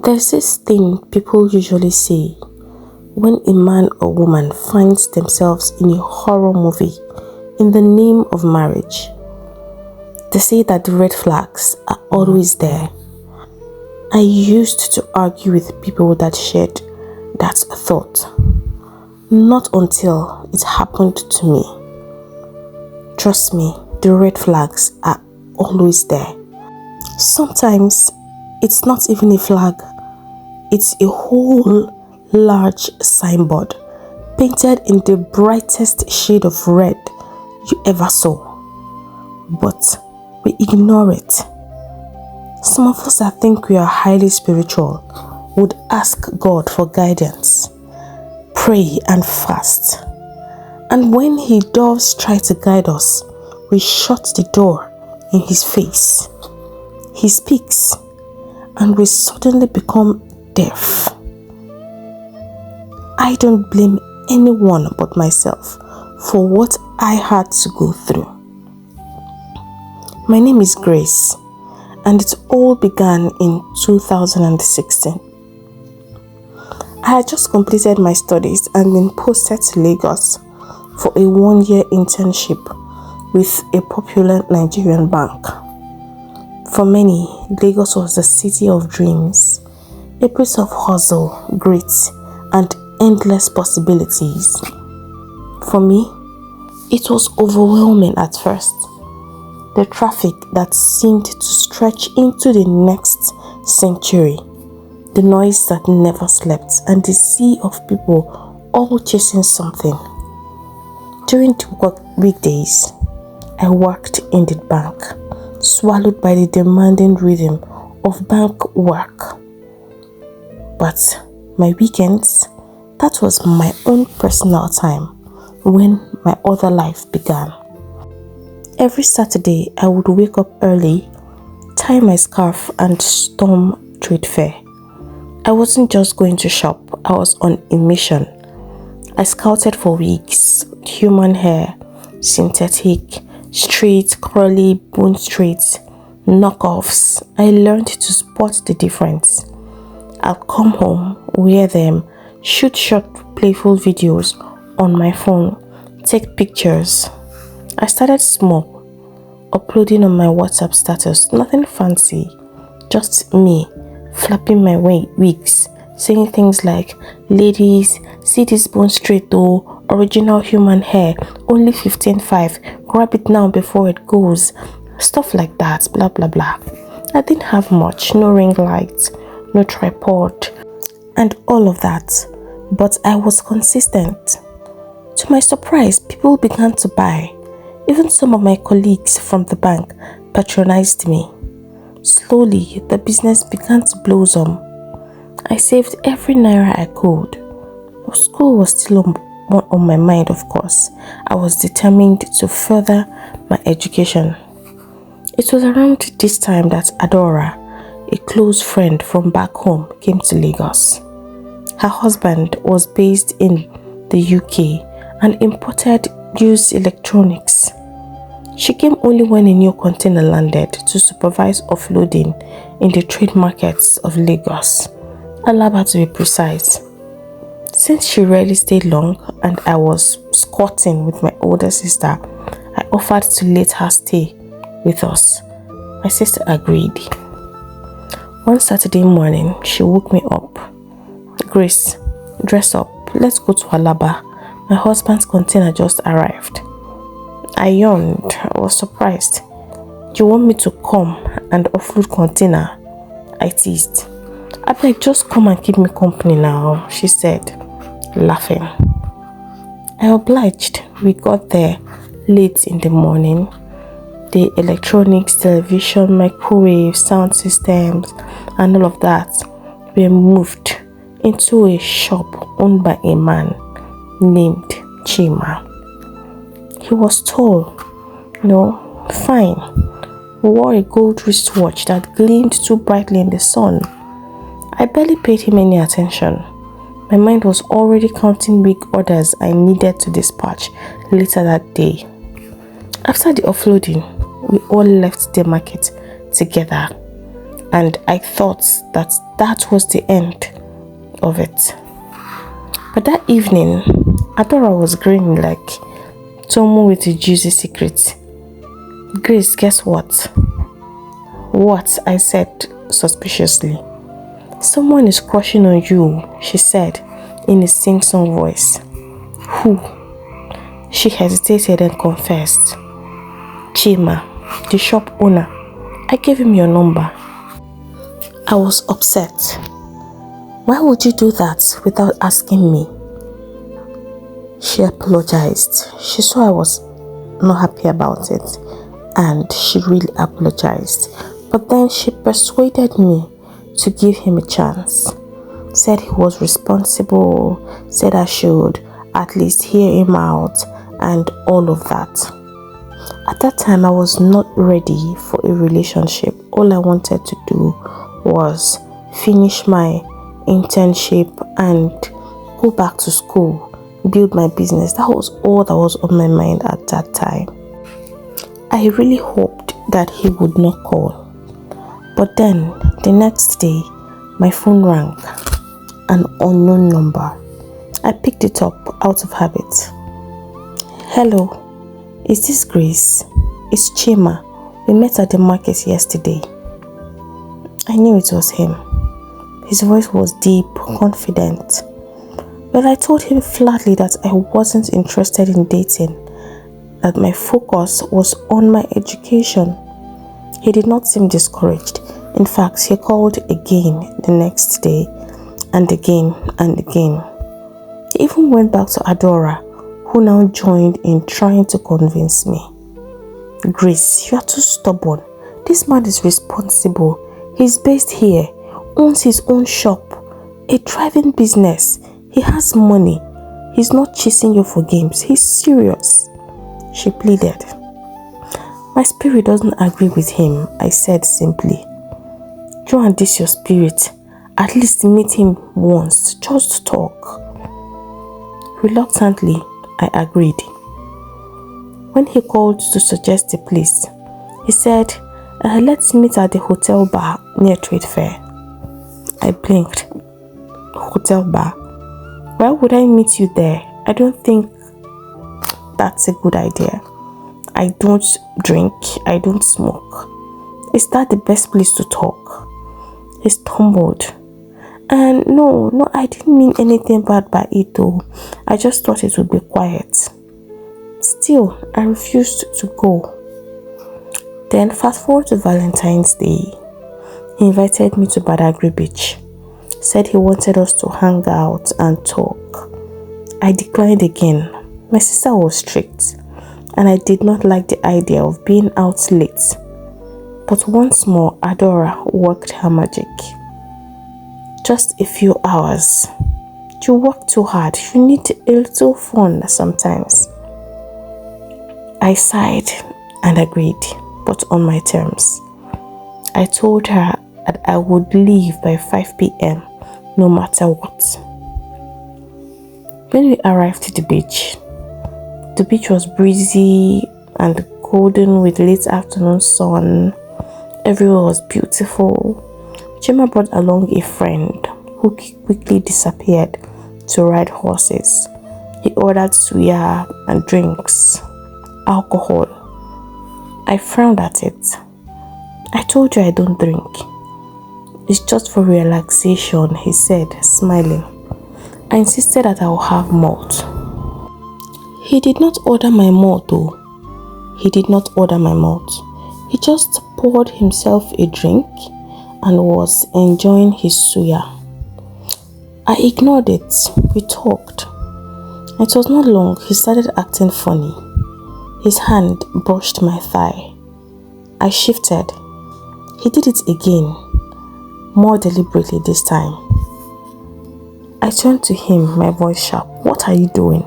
There's this thing people usually say when a man or woman finds themselves in a horror movie in the name of marriage. They say that the red flags are always there. I used to argue with people that shared that thought. Not until it happened to me. Trust me, the red flags are always there. Sometimes it's not even a flag. It's a whole large signboard painted in the brightest shade of red you ever saw. But we ignore it. Some of us that think we are highly spiritual would ask God for guidance, pray and fast. And when He does try to guide us, we shut the door in His face. He speaks and we suddenly become deaf. I don't blame anyone but myself for what I had to go through. My name is Grace, and it all began in 2016. I had just completed my studies and been posted to Lagos for a 1-year internship with a popular Nigerian bank. For many, Lagos was the city of dreams, a place of hustle, grit, and endless possibilities. For me, it was overwhelming at first. The traffic that seemed to stretch into the next century, the noise that never slept, and the sea of people all chasing something. During the weekdays, I worked in the bank, swallowed by the demanding rhythm of bank work. But my weekends, that was my own personal time when my other life began. Every Saturday, I would wake up early, tie my scarf and storm trade fair. I wasn't just going to shop, I was on a mission. I scouted for wigs, human hair, synthetic, straight, curly, bone straight, knockoffs. I learned to spot the difference. I'll come home, wear them, shoot short playful videos on my phone, take pictures. I started small, uploading on my WhatsApp status, nothing fancy, just me flapping my wigs, saying things like, ladies, see this bone straight though, original human hair, only 15.5, grab it now before it goes, stuff like that, blah blah blah. I didn't have much, no ring light, no tripod, and all of that, but I was consistent. To my surprise, people began to buy. Even some of my colleagues from the bank patronized me. Slowly, the business began to blossom. I saved every naira I could. School was still on my mind, of course. I was determined to further my education. It was around this time that Adora, a close friend from back home, came to Lagos. Her husband was based in the UK and imported used electronics. She came only when a new container landed to supervise offloading in the trade markets of Lagos, Alaba to be precise. Since she rarely stayed long and I was squatting with my older sister, I offered to let her stay with us. My sister agreed. One Saturday morning, she woke me up. Grace, dress up, let's go to Alaba. My husband's container just arrived. I yawned. I was surprised. Do you want me to come and offload container? I teased. I beg, just come and keep me company now, she said, laughing. I obliged. We got there late in the morning. The electronics, television, microwave, sound systems, and all of that were moved into a shop owned by a man named Chima. He was tall, fine, wore a gold wristwatch that gleamed too brightly in the sun. I barely paid him any attention. My mind was already counting big orders I needed to dispatch later that day. After the offloading, we all left the market together. and I thought that that was the end of it. But that evening, Adora was grinning like someone with a juicy secret. Grace, guess what? What? I said suspiciously. Someone is crushing on you, she said in a sing-song voice. Who? She hesitated and confessed. Chima, the shop owner. I gave him your number. I was upset. Why would you do that without asking me? She apologized. She saw I was not happy about it, and she really apologized. But then she persuaded me to give him a chance. Said he was responsible, said I should at least hear him out, and all of that. At that time, I was not ready for a relationship. All I wanted to do was finish my internship and go back to school, build my business. That was all that was on my mind at that time. I really hoped that he would not call. But then, the next day, my phone rang. An unknown number. I picked it up out of habit. Hello, is this Grace? It's Chima. We met at the market yesterday. I knew it was him. His voice was deep, confident. Well, I told him flatly that I wasn't interested in dating, that my focus was on my education. He did not seem discouraged. In fact, he called again the next day, and again and again. He even went back to Adora, who now joined in trying to convince me. Grace, you are too stubborn. This man is responsible. He's based here, owns his own shop, a thriving business. He has money. He's not chasing you for games. He's serious. She pleaded. My spirit doesn't agree with him, I said simply. You and this your spirit. At least meet him once, just talk. Reluctantly, I agreed. When he called to suggest a place, he said, let's meet at the hotel bar near Trade Fair. I blinked. Hotel bar? Why would I meet you there? I don't think that's a good idea. I don't drink, I don't smoke. Is that the best place to talk? He stumbled. And no, I didn't mean anything bad by it though. I just thought it would be quiet. Still, I refused to go. Then fast forward to Valentine's Day. He invited me to Badagry Beach. Said he wanted us to hang out and talk. I declined again. My sister was strict, and I did not like the idea of being out late. But once more, Adora worked her magic. Just a few hours. You work too hard. You need a little fun sometimes. I sighed and agreed, but on my terms. I told her that I would leave by 5 p.m. no matter what. When we arrived at the beach was breezy and golden with late afternoon sun. Everywhere was beautiful. Chima brought along a friend who quickly disappeared to ride horses. He ordered suya and drinks, alcohol. I frowned at it. I told you I don't drink. It's just for relaxation, he said, smiling. I insisted that I will have malt. He did not order my malt though. He did not order my malt. He just poured himself a drink and was enjoying his suya. I ignored it. We talked. It was not long. He started acting funny. His hand brushed my thigh. I shifted. He did it again, more deliberately this time. I turned to him, my voice sharp. What are you doing?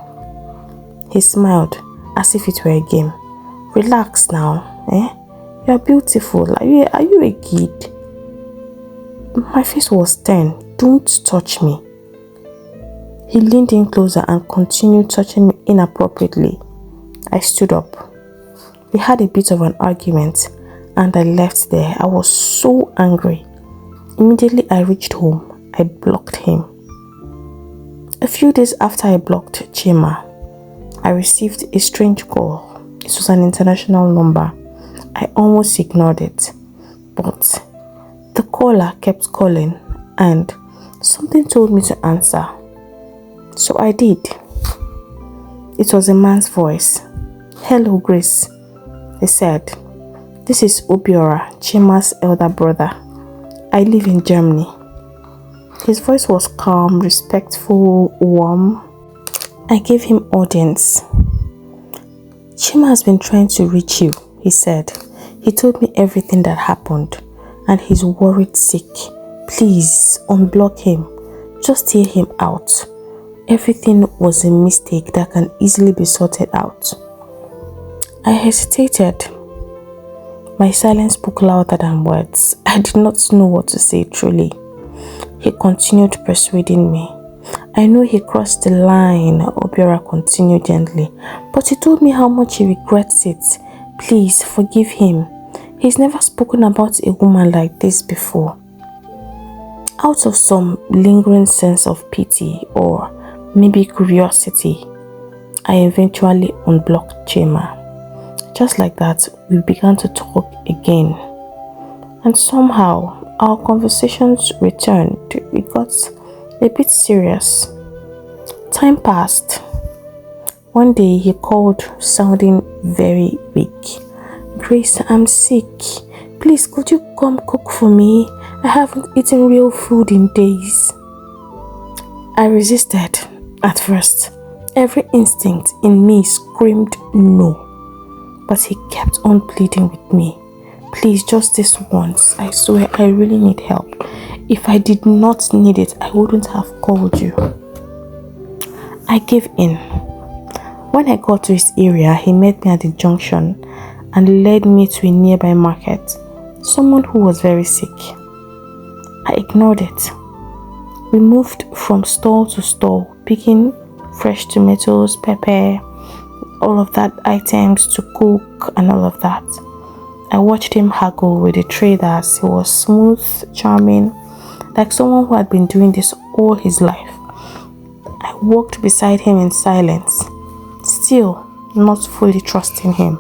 He smiled as if it were a game. Relax now, eh? You are beautiful. Are you a kid? My face was stern. Don't touch me. He leaned in closer and continued touching me inappropriately. I stood up. We had a bit of an argument and I left there. I was so angry. Immediately I reached home, I blocked him. A few days after I blocked Chima, I received a strange call. It was an international number. I almost ignored it, but the caller kept calling and something told me to answer. So I did. It was a man's voice. "Hello, Grace," he said. "This is Obiora, Chima's elder brother. I live in Germany." His voice was calm, respectful, warm. I gave him audience. "Chima has been trying to reach you," he said. "He told me everything that happened and he's worried sick. Please unblock him. Just hear him out. Everything was a mistake that can easily be sorted out." I hesitated. My silence spoke louder than words. I did not know what to say truly. He continued persuading me. "I know he crossed the line," Obiora continued gently, "but he told me how much he regrets it. Please forgive him. He's never spoken about a woman like this before." Out of some lingering sense of pity or maybe curiosity, I eventually unblocked Chima. Just like that, we began to talk again. And somehow, our conversations returned. It got a bit serious. Time passed. One day, he called sounding very weak. "Grace, I'm sick. Please, could you come cook for me? I haven't eaten real food in days." I resisted at first. Every instinct in me screamed no. But he kept on pleading with me. "Please, just this once. I swear I really need help. If I did not need it, I wouldn't have called you." I gave in. When I got to his area, he met me at the junction and led me to a nearby market. Someone who was very sick. I ignored it. We moved from stall to stall, picking fresh tomatoes, pepper, all of that items to cook and all of that. I watched him haggle with the traders. He was smooth, charming, like someone who had been doing this all his life. I walked beside him in silence, still not fully trusting him,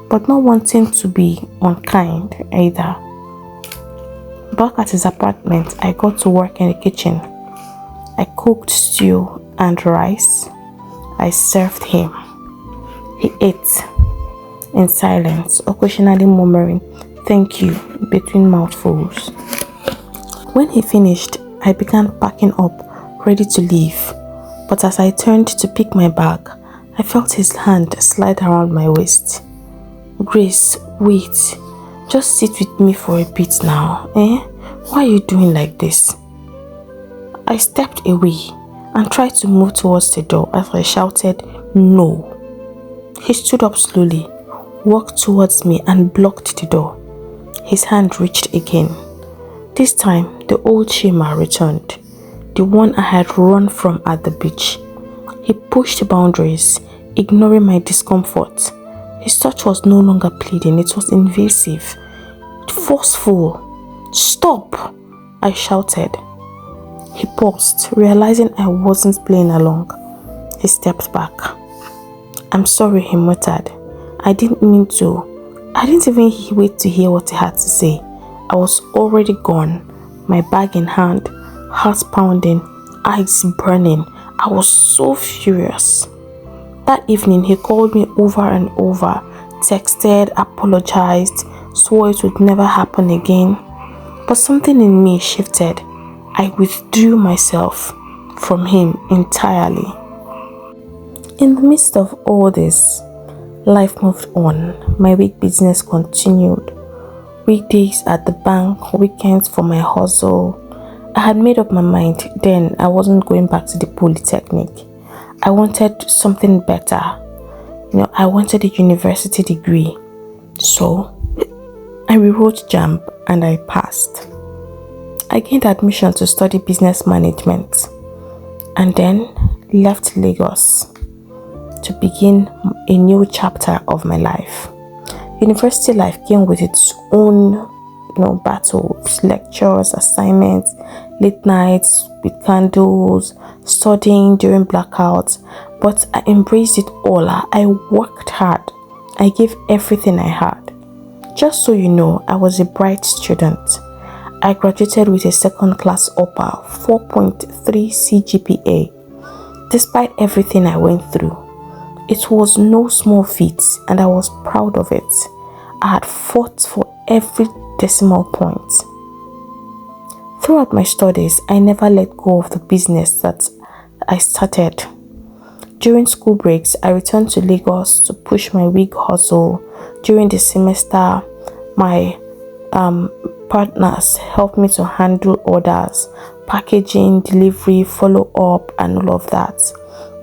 but not wanting to be unkind either. Back at his apartment, I got to work in the kitchen. I cooked stew and rice. I served him. He ate in silence, occasionally murmuring "thank you" between mouthfuls. When he finished, I began packing up, ready to leave. But as I turned to pick my bag, I felt his hand slide around my waist. "Grace, wait. Just sit with me for a bit now, eh? Why are you doing like this?" I stepped away and tried to move towards the door as I shouted "no." He stood up slowly, walked towards me and blocked the door. His hand reached again. This time, the old Chima returned, the one I had run from at the beach. He pushed boundaries, ignoring my discomfort. His touch was no longer pleading, it was invasive, forceful. "Stop!" I shouted. He paused, realizing I wasn't playing along. He stepped back. "I'm sorry," he muttered. "I didn't mean to." I didn't even wait to hear what he had to say. I was already gone, my bag in hand, heart pounding, eyes burning. I was so furious. That evening, he called me over and over, texted, apologized, swore it would never happen again. But something in me shifted. I withdrew myself from him entirely. In the midst of all this, life moved on. My week business continued. Weekdays at the bank, weekends for my hustle. I had made up my mind then I wasn't going back to the polytechnic. I wanted something better. I wanted a university degree. So, I rewrote JAMB and I passed. I gained admission to study business management and then left Lagos to begin a new chapter of my life. University life came with its own battles, lectures, assignments, late nights with candles, studying during blackouts. But I embraced it all. I worked hard. I gave everything I had. Just so you know, I was a bright student. I graduated with a second-class upper, 4.3 CGPA. Despite everything I went through, it was no small feat, and I was proud of it. I had fought for every decimal point. Throughout my studies, I never let go of the business that I started. During school breaks, I returned to Lagos to push my wig hustle. During the semester, my partners helped me to handle orders, packaging, delivery, follow-up, and all of that.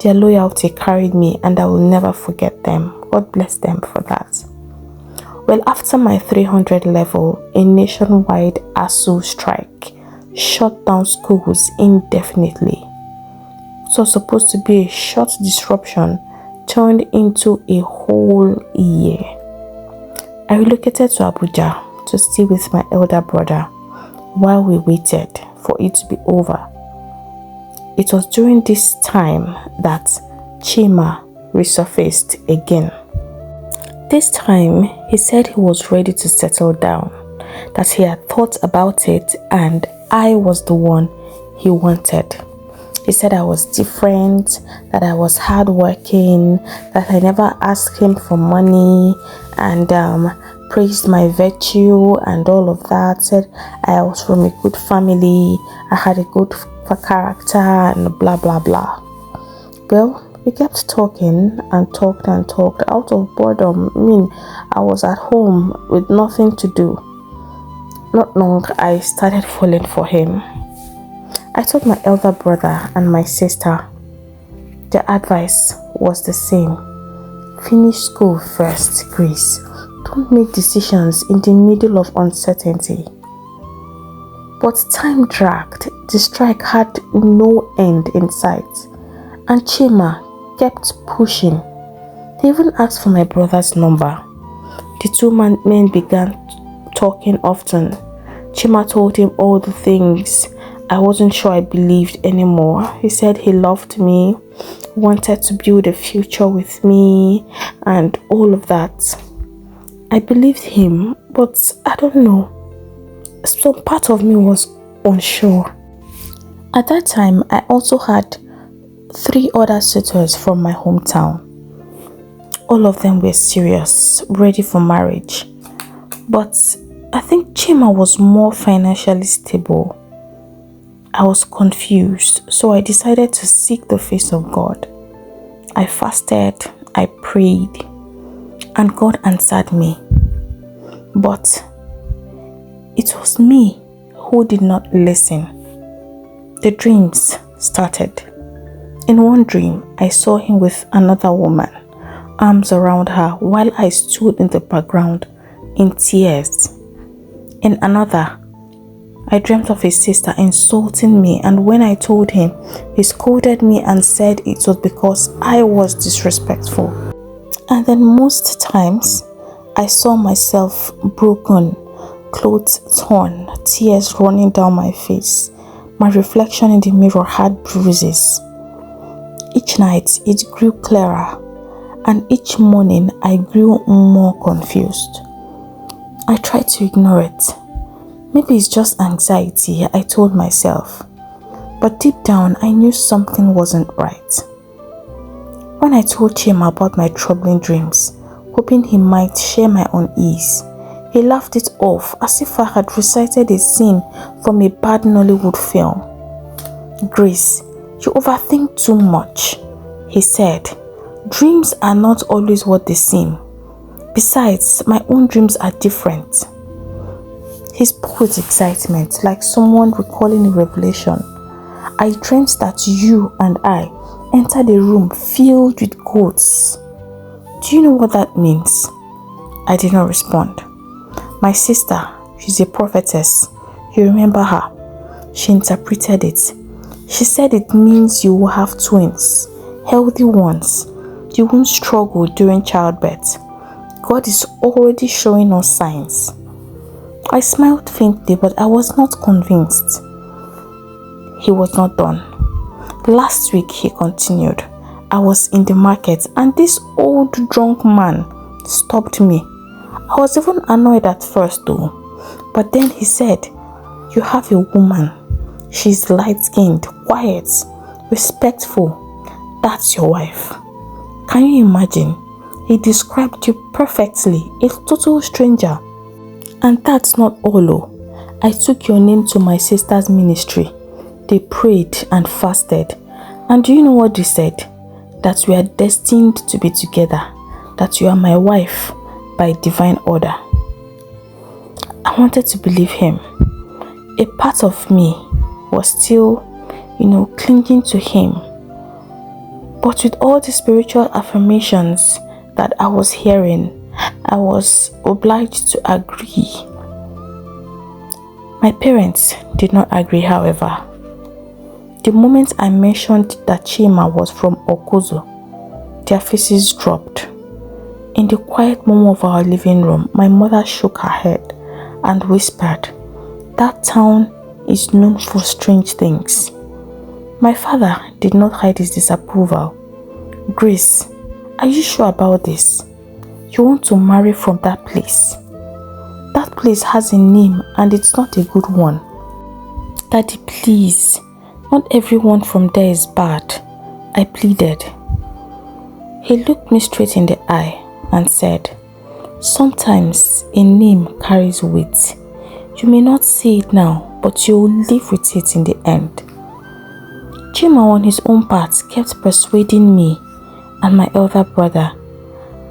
Their loyalty carried me, and I will never forget them. God bless them for that. Well, after my 300 level, a nationwide ASU strike shut down schools indefinitely. It was supposed to be a short disruption turned into a whole year. I relocated to Abuja to stay with my elder brother while we waited for it to be over. It was during this time that Chima resurfaced again. This time, he said he was ready to settle down, that he had thought about it and I was the one he wanted. He said I was different, that I was hardworking, that I never asked him for money, and praised my virtue and all of that. Said I was from a good family, I had a good character, and blah blah blah. Well, we kept talking and talked and talked out of boredom. I was at home with nothing to do. Not long, I started falling for him. I told my elder brother and my sister. Their advice was the same. Finish school first, Grace. Don't make decisions in the middle of uncertainty. But time dragged. The strike had no end in sight. And Chima kept pushing. He even asked for my brother's number. The two men began talking often. Chima told him all the things I wasn't sure I believed anymore. He said he loved me, wanted to build a future with me, and all of that. I believed him, but I don't know. Some part of me was unsure. At that time, I also had 3 other suitors from my hometown. All of them were serious, ready for marriage. But I think Chima was more financially stable. I was confused, so I decided to seek the face of God. I fasted, I prayed, and God answered me. But it was me who did not listen. The dreams started. In one dream, I saw him with another woman, arms around her, while I stood in the background in tears. In another, I dreamt of his sister insulting me, and when I told him, he scolded me and said it was because I was disrespectful. And then most times, I saw myself broken, clothes torn, tears running down my face. My reflection in the mirror had bruises. Each night, it grew clearer, and each morning, I grew more confused. I tried to ignore it. Maybe it's just anxiety, I told myself. But deep down, I knew something wasn't right. When I told him about my troubling dreams, hoping he might share my unease, he laughed it off as if I had recited a scene from a bad Nollywood film. Grace, you overthink too much, he said. Dreams are not always what they seem. Besides, my own dreams are different. He spoke with excitement, like someone recalling a revelation. I dreamt that you and I entered a room filled with goats. Do you know what that means? I did not respond. My sister, she's a prophetess. You remember her? She interpreted it. She said it means you will have twins, healthy ones. You won't struggle during childbirth. God is already showing us signs. I smiled faintly, but I was not convinced. He was not done. Last week, he continued, I was in the market and this old drunk man stopped me. I was even annoyed at first though, but then he said, you have a woman. She's light-skinned, quiet, respectful. That's your wife. Can you imagine? He described you perfectly, a total stranger. And that's not all. Oh. I took your name to my sister's ministry. They prayed and fasted. And do you know what they said? That we are destined to be together. That you are my wife by divine order. I wanted to believe him. A part of me was still, clinging to him. But with all the spiritual affirmations that I was hearing, I was obliged to agree. My parents did not agree, however. The moment I mentioned that Chima was from Okozo, their faces dropped. In the quiet moment of our living room, my mother shook her head and whispered, that town is known for strange things. My father did not hide his disapproval. Grace, are you sure about this? You want to marry from that place? That place has a name and it's not a good one. Daddy, please. Not everyone from there is bad. I pleaded. He looked me straight in the eye and said, sometimes a name carries weight. You may not see it now, but you will live with it in the end. Chima on his own part kept persuading me and my elder brother.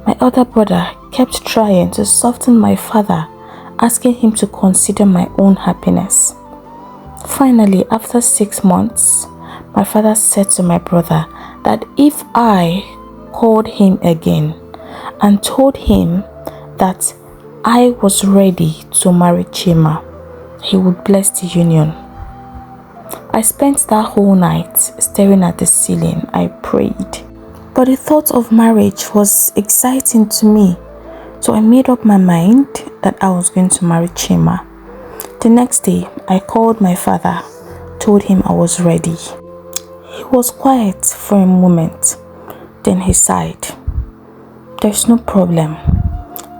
My elder brother kept trying to soften my father, asking him to consider my own happiness. Finally, after 6 months, my father said to my brother that if I called him again and told him that I was ready to marry Chima, he would bless the union. I spent that whole night staring at the ceiling. I prayed. But the thought of marriage was exciting to me, so I made up my mind that I was going to marry Chima. The next day, I called my father, told him I was ready. He was quiet for a moment, then he sighed. There's no problem.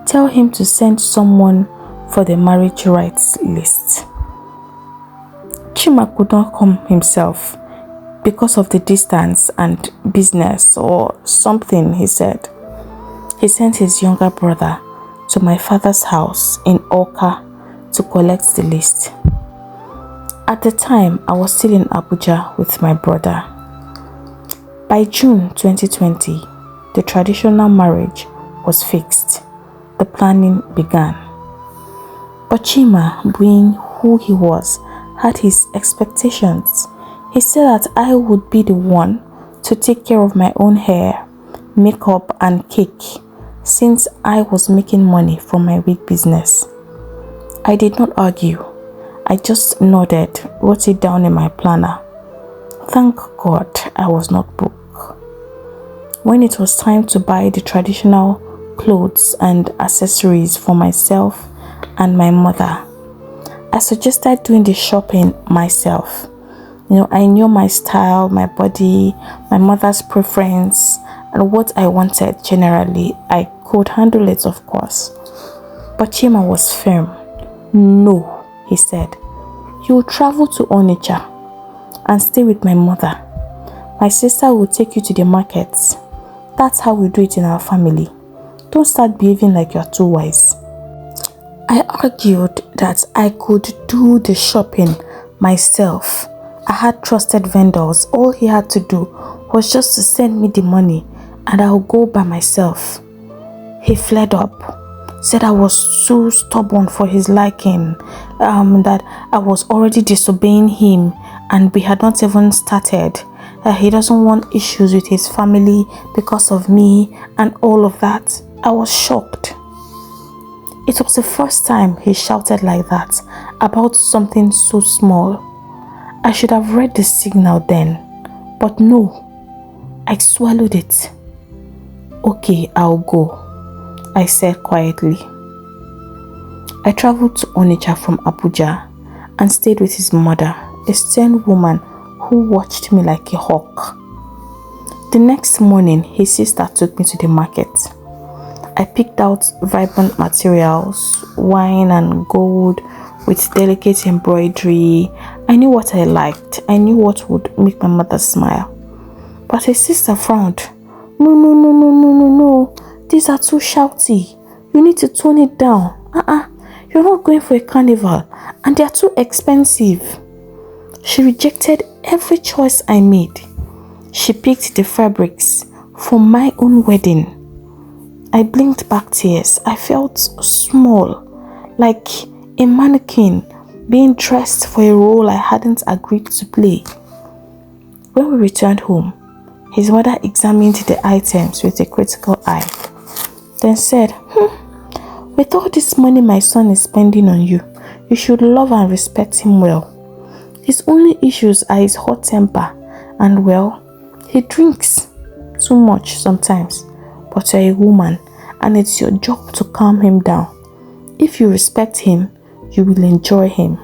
Tell him to send someone for the marriage rights list. Chima could not come himself because of the distance and business or something, he said. He sent his younger brother to my father's house in Oka to collect the list. At the time, I was still in Abuja with my brother. By June 2020, the traditional marriage was fixed. The planning began. But Chima, being who he was, had his expectations. He said that I would be the one to take care of my own hair, makeup and cake, since I was making money from my wig business. I did not argue. I just nodded, wrote it down in my planner. Thank God I was not broke. When it was time to buy the traditional clothes and accessories for myself and my mother, I suggested doing the shopping myself. I knew my style, my body, my mother's preference, and what I wanted generally. I could handle it, of course. But Chima was firm. No, he said. You will travel to Onitsha and stay with my mother. My sister will take you to the markets. That's how we do it in our family. Don't start behaving like you're too wise. I argued that I could do the shopping myself. I had trusted vendors. All he had to do was just to send me the money and I'll go by myself. He flared up, said I was too stubborn for his liking, that I was already disobeying him and we had not even started. He doesn't want issues with his family because of me and all of that. I was shocked. It was the first time he shouted like that about something so small. I should have read the signal then, but no, I swallowed it. Okay, I'll go, I said quietly. I traveled to Onitsha from Abuja and stayed with his mother, a stern woman who watched me like a hawk. The next morning, his sister took me to the market. I picked out vibrant materials, wine and gold with delicate embroidery. I knew what I liked. I knew what would make my mother smile. But his sister frowned. No. These are too shouty. You need to tone it down. You're not going for a carnival and they are too expensive. She rejected every choice I made. She picked the fabrics for my own wedding. I blinked back tears. I felt small, like a mannequin being dressed for a role I hadn't agreed to play. When we returned home, his mother examined the items with a critical eye, then said, with all this money my son is spending on you, you should love and respect him well. His only issues are his hot temper and, well, he drinks too much sometimes. But you're a woman and it's your job to calm him down. If you respect him, you will enjoy him.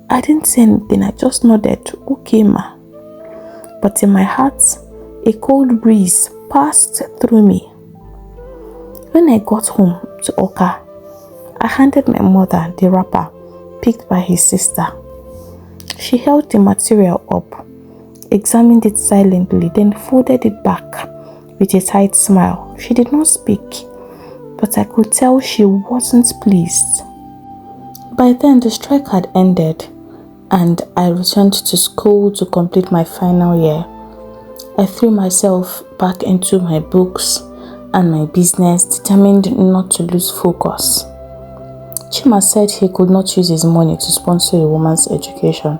I didn't say anything, I just nodded, okay ma. But in my heart, a cold breeze passed through me. When I got home to Oka, I handed my mother the wrapper picked by his sister. She held the material up, examined it silently, then folded it back with a tight smile. She did not speak, but I could tell she wasn't pleased. By then, the strike had ended, and I returned to school to complete my final year. I threw myself back into my books and my business, determined not to lose focus. Chima said he could not use his money to sponsor a woman's education.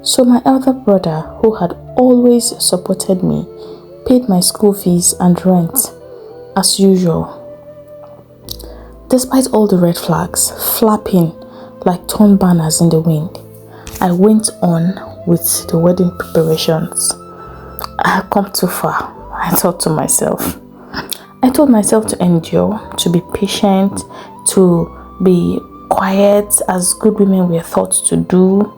So my elder brother, who had always supported me, paid my school fees and rent, as usual. Despite all the red flags flapping like torn banners in the wind, I went on with the wedding preparations. I had come too far, I thought to myself. I told myself to endure, to be patient, to be quiet as good women were thought to do.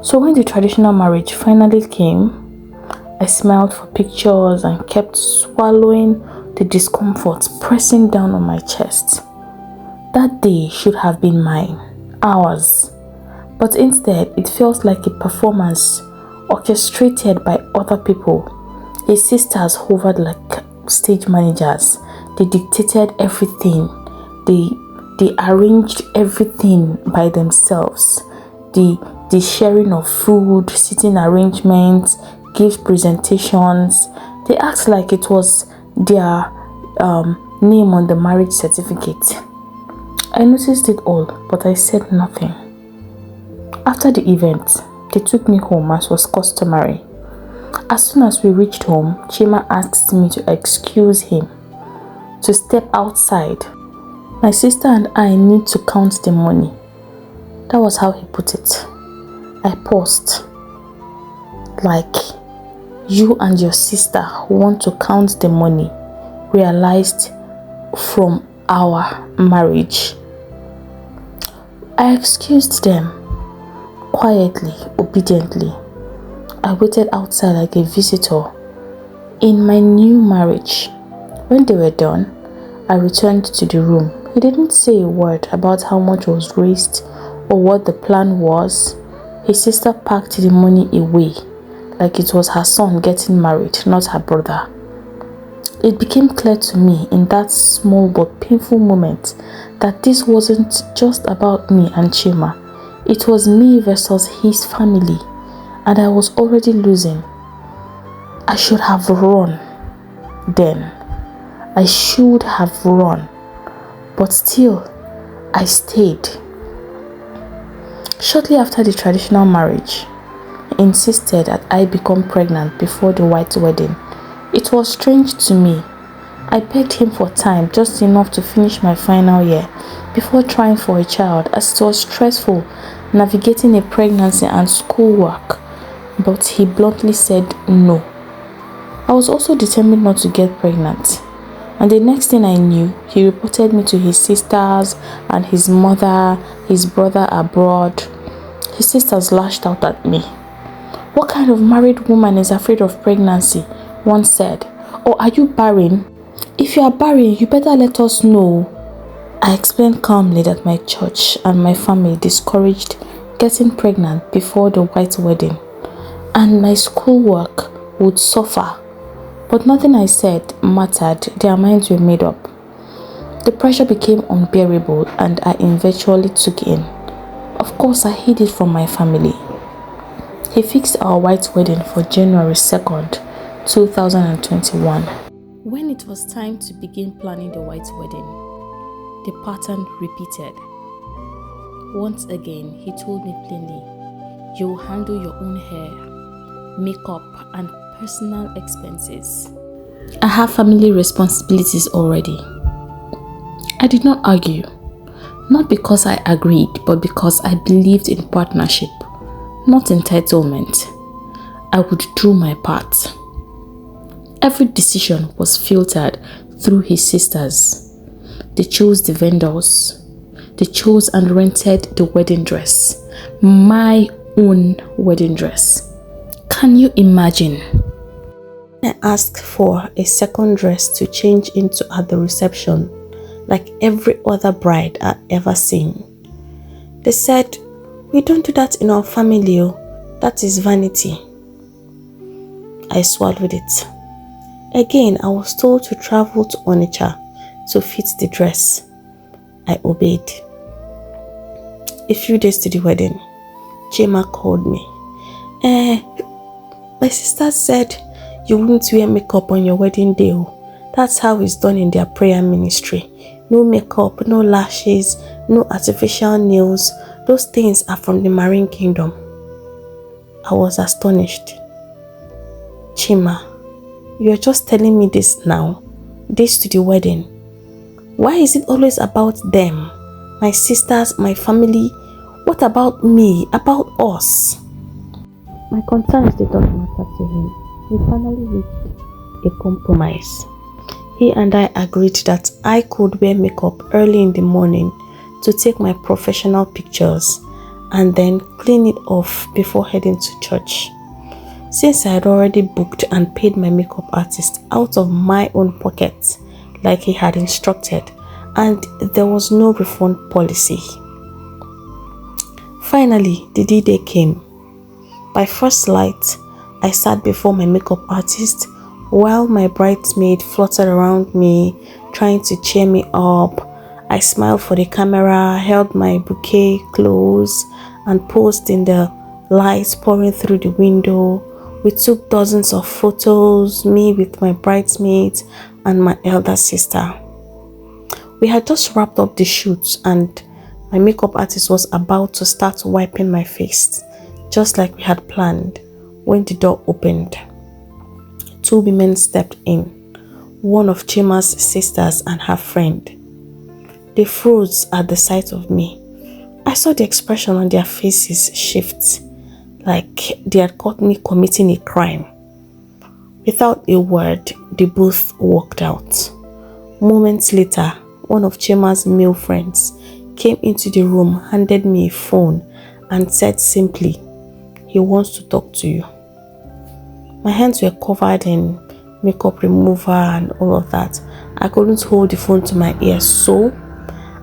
So when the traditional marriage finally came, I smiled for pictures and kept swallowing the discomfort pressing down on my chest. That day should have been mine, ours. But instead, it felt like a performance orchestrated by other people. His sisters hovered like stage managers. They dictated everything. They arranged everything by themselves. The sharing of food, seating arrangements, gift presentations. They acted like it was their name on the marriage certificate. I noticed it all, but I said nothing. After the event, they took me home as was customary. As soon as we reached home, Chima asked me to excuse him, to step outside. My sister and I need to count the money. That was how he put it. I paused. Like, you and your sister who want to count the money realized from our marriage. I excused them, quietly, obediently. I waited outside like a visitor in my new marriage. When they were done, I returned to the room. He didn't say a word about how much was raised or what the plan was. His sister packed the money away like it was her son getting married, not her brother. It became clear to me in that small but painful moment that this wasn't just about me and Chima. It was me versus his family, and I was already losing. I should have run then. I should have run. But still, I stayed. Shortly after the traditional marriage, he insisted that I become pregnant before the white wedding. It was strange to me. I begged him for time, just enough to finish my final year before trying for a child, as it was stressful navigating a pregnancy and schoolwork. But he bluntly said no. I was also determined not to get pregnant, And the next thing I knew, he reported me to his sisters and his mother, his brother abroad. His sisters lashed out at me. "What kind of married woman is afraid of pregnancy?" one said. "Or are you barren? If you are barren, you better let us know." I explained calmly that my church and my family discouraged getting pregnant before the white wedding, and my schoolwork would suffer. But nothing I said mattered. Their minds were made up. The pressure became unbearable and I eventually took in. Of course, I hid it from my family. He fixed our white wedding for January 2nd, 2021. When it was time to begin planning the white wedding, the pattern repeated. Once again, he told me plainly, "You will handle your own hair, makeup, and personal expenses. I have family responsibilities already." I did not argue, not because I agreed, but because I believed in partnership, not entitlement. I would do my part. Every decision was filtered through his sisters. They chose the vendors. They chose and rented the wedding dress. My own wedding dress. Can you imagine? I asked for a second dress to change into at the reception, like every other bride I'd ever seen. They said, "We don't do that in our family, oh. That is vanity." I swallowed it. Again, I was told to travel to Onitsha to fit the dress. I obeyed. A few days to the wedding, Chima called me. My sister said you wouldn't wear makeup on your wedding day. Oh. That's how it's done in their prayer ministry. No makeup, no lashes, no artificial nails. Those things are from the marine kingdom. I was astonished. Chima, you're just telling me this now, days to the wedding. Why is it always about them? My sisters, my family? What about me? About us? My concerns did not matter to him. We finally reached a compromise. He and I agreed that I could wear makeup early in the morning to take my professional pictures and then clean it off before heading to church. Since I had already booked and paid my makeup artist out of my own pocket, like he had instructed, and there was no refund policy. Finally, the D-Day came. By first light, I sat before my makeup artist while my bridesmaid fluttered around me, trying to cheer me up. I smiled for the camera, held my bouquet close, and posed in the lights pouring through the window. We took dozens of photos, me with my bridesmaids and my elder sister. We had just wrapped up the shoot and my makeup artist was about to start wiping my face, just like we had planned, when the door opened. Two women stepped in, one of Chima's sisters and her friend. They froze at the sight of me. I saw the expression on their faces shift, like they had caught me committing a crime. Without a word, they both walked out. Moments later, one of Chima's male friends came into the room, handed me a phone, and said simply, "He wants to talk to you." My hands were covered in makeup remover and all of that. I couldn't hold the phone to my ear, so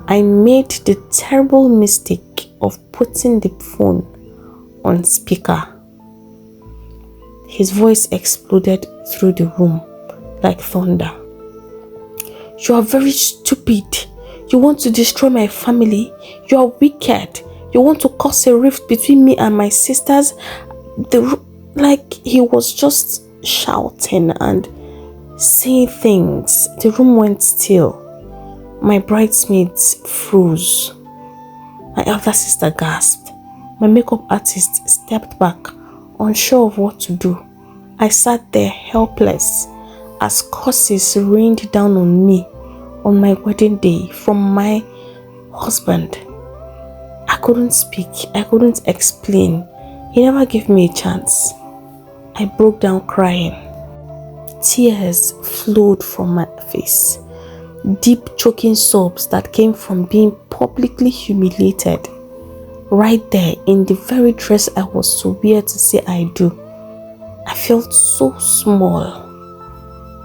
I made the terrible mistake of putting the phone on speaker. His voice exploded through the room like thunder. "You are very stupid. You want to destroy my family. You are wicked. You want to cause a rift between me and my sisters." Like he was just shouting and saying things. The room went still. My bridesmaids froze. My elder sister gasped. My makeup artist stepped back, unsure of what to do. I sat there helpless as curses rained down on me on my wedding day from my husband. I couldn't speak. I couldn't explain. He never gave me a chance. I broke down crying. Tears flowed from my face. deep choking sobs that came from being publicly humiliated right there in the very dress I was to wear to say I do. I felt so small.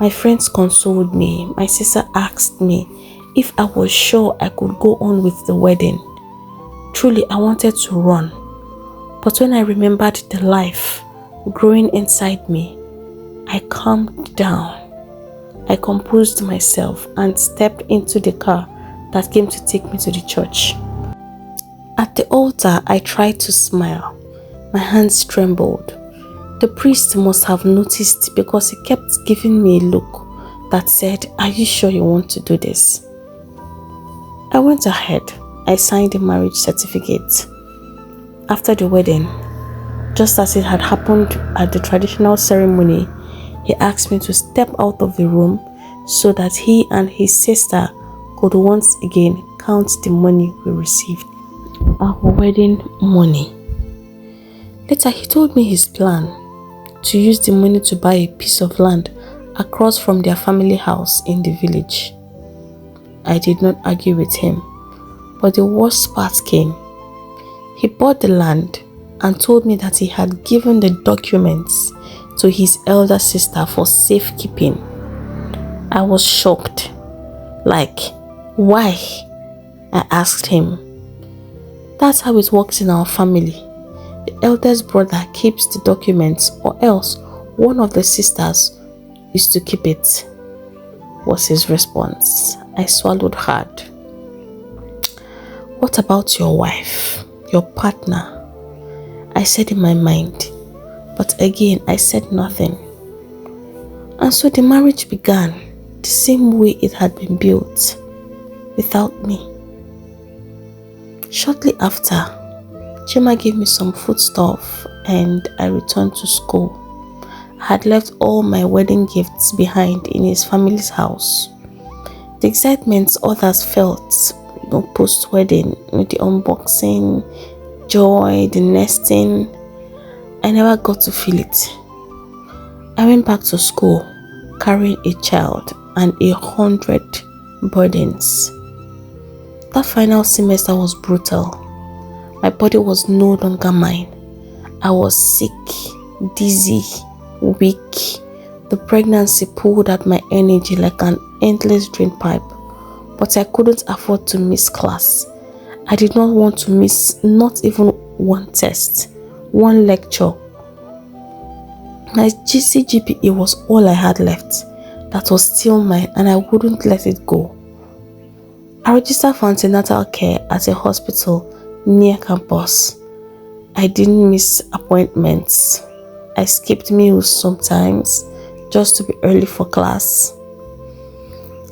My friends consoled me. My sister asked me if I was sure I could go on with the wedding. Truly, I wanted to run. But when I remembered the life growing inside me, I calmed down. I composed myself and stepped into the car that came to take me to the church. At the altar, I tried to smile. My hands trembled. The priest must have noticed because he kept giving me a look that said, "Are you sure you want to do this?" I went ahead. I signed the marriage certificate. After the wedding, just as it had happened at the traditional ceremony, he asked me to step out of the room so that he and his sister could once again count the money we received. Our wedding money. Later, he told me his plan to use the money to buy a piece of land across from their family house in the village. I did not argue with him, but the worst part came. He bought the land and told me that he had given the documents to his elder sister for safekeeping. I was shocked. Like, why? I asked him. That's how it works in our family. The eldest brother keeps the documents, or else one of the sisters is to keep it, was his response. I swallowed hard. What about your wife, your partner? I said in my mind, but again I said nothing. And so the marriage began the same way it had been built, without me. Shortly after, Chima gave me some foodstuff and I returned to school. I had left all my wedding gifts behind in his family's house. The excitement others felt, post-wedding, the unboxing, joy, the nesting, I never got to feel it. I went back to school carrying a child and 100 burdens. That final semester was brutal. My body was no longer mine. I was sick, dizzy, weak. The pregnancy pulled at my energy like an endless drain pipe, but I couldn't afford to miss class. I did not want to miss not even one test, one lecture. My CGPA was all I had left. That was still mine and I wouldn't let it go. I registered for antenatal care at a hospital near campus. I didn't miss appointments. I skipped meals sometimes just to be early for class.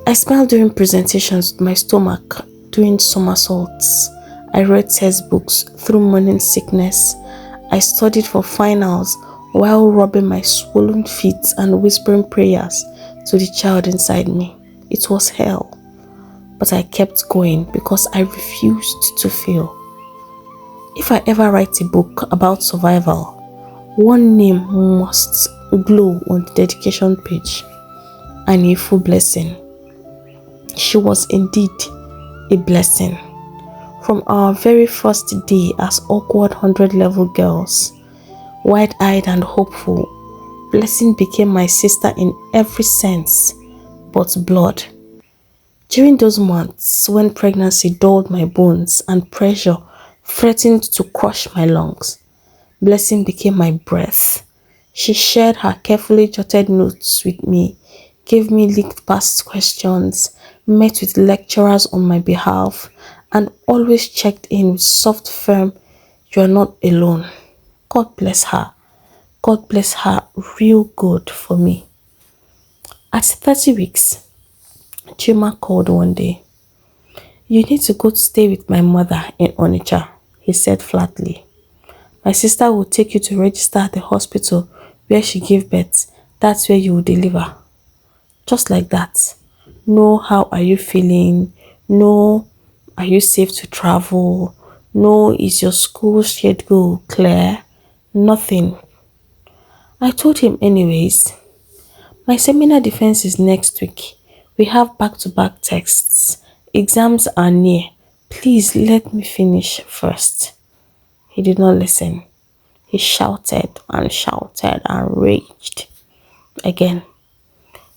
I smiled during presentations with my stomach doing somersaults. I read textbooks through morning sickness. I studied for finals while rubbing my swollen feet and whispering prayers to the child inside me. It was hell, but I kept going because I refused to fail. If I ever write a book about survival, one name must glow on the dedication page. A full blessing. She was indeed a blessing. From our very first day as awkward 100-level girls, wide-eyed and hopeful, Blessing became my sister in every sense but blood. During those months when pregnancy dulled my bones and pressure threatened to crush my lungs, Blessing became my breath. She shared her carefully jotted notes with me, gave me leaked past questions, met with lecturers on my behalf, and always checked in with soft, firm, "You are not alone." God bless her. God bless her real good for me. At 30 weeks, Chima called one day. "You need to go to stay with my mother in Onitsha," he said flatly. "My sister will take you to register at the hospital where she gave birth. That's where you will deliver." Just like that. No, how are you feeling? No, are you safe to travel? No, is your school schedule clear? Nothing. I told him anyways. My seminar defense is next week. We have back-to-back texts. Exams are near. Please let me finish first. He did not listen. He shouted and raged. Again,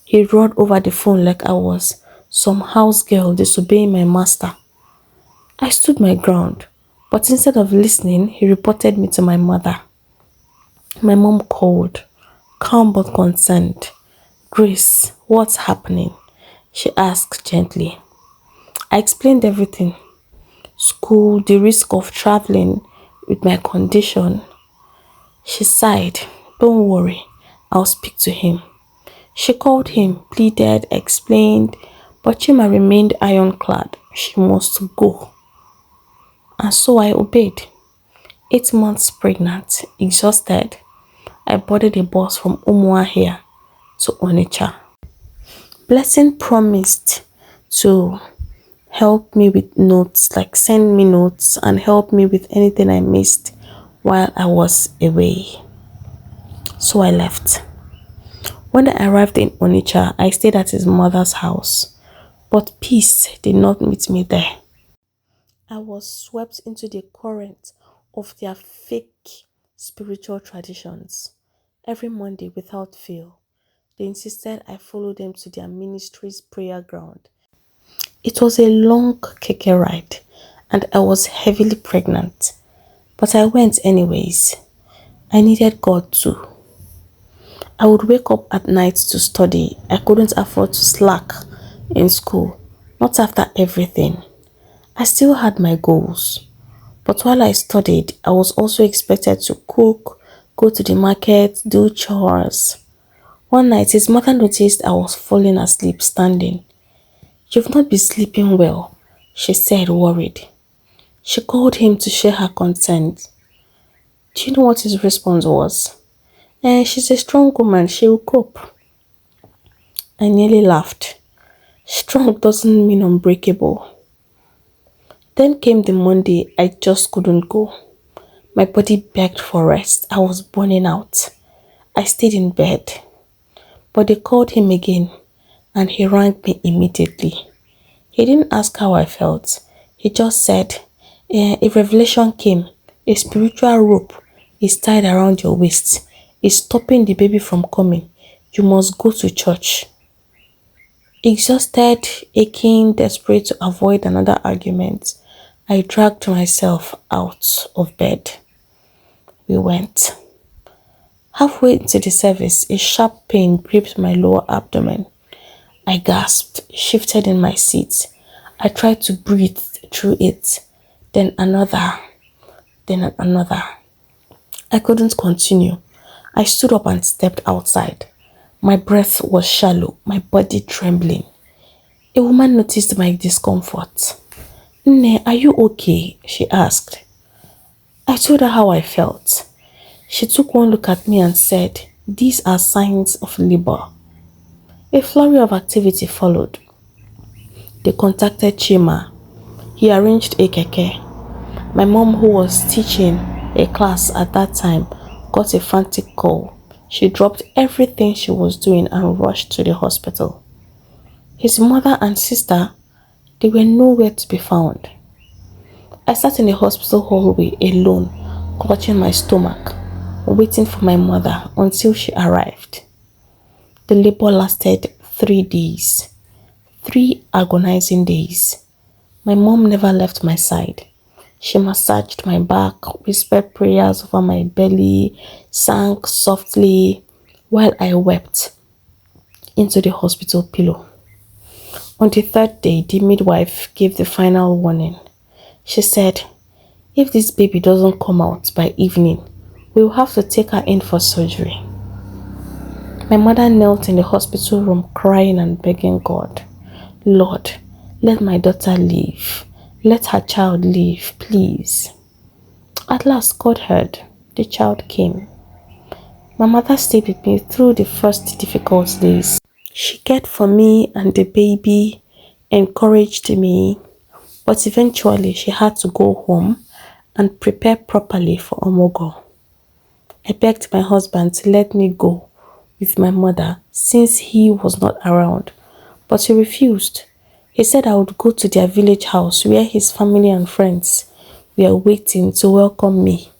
he roared over the phone like I was some house girl disobeying my master. I stood my ground, but instead of listening, he reported me to my mother. My mom called, calm but concerned. Grace, what's happening? She asked gently. I explained everything. School, the risk of traveling with my condition. She sighed. Don't worry, I'll speak to him. She called him, pleaded, explained, but Chima remained ironclad. She must go. And so I obeyed. 8 months pregnant, exhausted, I boarded a bus from Umuahia to Onitsha. Blessing promised to help me with notes, like send me notes and help me with anything I missed while I was away. So I left. When I arrived in Onitsha, I stayed at his mother's house, but peace did not meet me there. I was swept into the current of their fake spiritual traditions. Every Monday, without fail, they insisted I follow them to their ministry's prayer ground. It was a long keke ride, and I was heavily pregnant, but I went anyways. I needed God too. I would wake up at night to study. I couldn't afford to slack in school, not after everything. I still had my goals, but while I studied, I was also expected to cook, go to the market, do chores. One night, his mother noticed I was falling asleep standing. You've not been sleeping well, she said, worried. She called him to share her concern. Do you know what his response was? She's a strong woman, she will cope. I nearly laughed. Strong doesn't mean unbreakable. Then came the Monday I just couldn't go. My body begged for rest. I was burning out. I stayed in bed. But they called him again and he rang me immediately. He didn't ask how I felt. He just said, a revelation came. A spiritual rope is tied around your waist. It's stopping the baby from coming. You must go to church. Exhausted, aching, desperate to avoid another argument, I dragged myself out of bed. We went. Halfway into the service, a sharp pain gripped my lower abdomen. I gasped, shifted in my seat. I tried to breathe through it. Then another. I couldn't continue. I stood up and stepped outside. My breath was shallow, my body trembling. A woman noticed my discomfort. Nne, are you okay? She asked. I told her how I felt. She took one look at me and said, these are signs of labor. A flurry of activity followed. They contacted Chima. He arranged a keke. My mom, who was teaching a class at that time, got a frantic call. She dropped everything she was doing and rushed to the hospital. His mother and sister, they were nowhere to be found. I sat in the hospital hallway alone, clutching my stomach, waiting for my mother until she arrived. The labor lasted 3 days. 3 agonizing days. My mom never left my side. She massaged my back, whispered prayers over my belly, sang softly while I wept into the hospital pillow. On the 3rd day, the midwife gave the final warning. She said, if this baby doesn't come out by evening, we will have to take her in for surgery. My mother knelt in the hospital room crying and begging God, Lord, let my daughter live. Let her child live, please. At last, God heard. The child came. My mother stayed with me through the first difficult days. She cared for me and the baby, encouraged me, but eventually she had to go home and prepare properly for Omogo. I begged my husband to let me go with my mother since he was not around, but he refused. He said I would go to their village house where his family and friends were waiting to welcome me.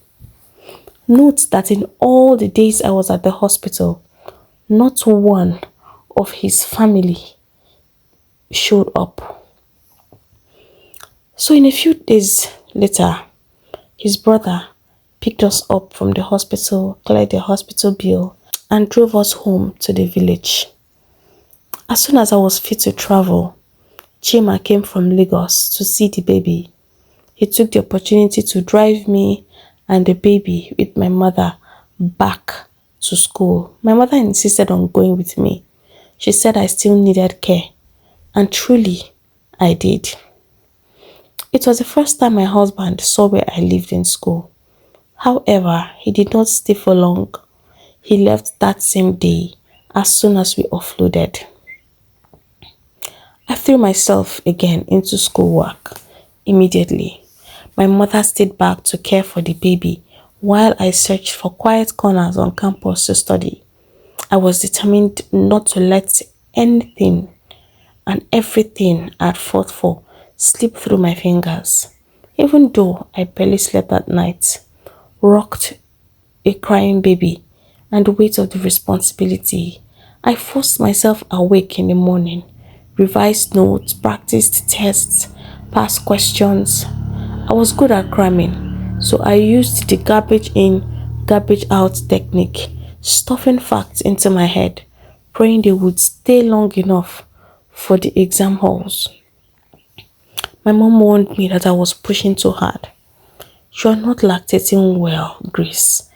Note that in all the days I was at the hospital, not one of his family showed up. So, in a few days later, his brother picked us up from the hospital, cleared the hospital bill, and drove us home to the village. As soon as I was fit to travel, Chima came from Lagos to see the baby. He took the opportunity to drive me and the baby with my mother back to school. My mother insisted on going with me. She said I still needed care, and truly, I did. It was the first time my husband saw where I lived in school. However, he did not stay for long. He left that same day as soon as we offloaded. I threw myself again into schoolwork immediately. My mother stayed back to care for the baby while I searched for quiet corners on campus to study. I was determined not to let anything and everything I'd fought for slip through my fingers. Even though I barely slept at night, rocked a crying baby, and the weight of the responsibility, I forced myself awake in the morning, revised notes, practiced tests, passed questions. I was good at cramming, so I used the garbage in, garbage out technique, stuffing facts into my head, praying they would stay long enough for the exam halls. My mom warned me that I was pushing too hard. "You are not lactating well, Grace,"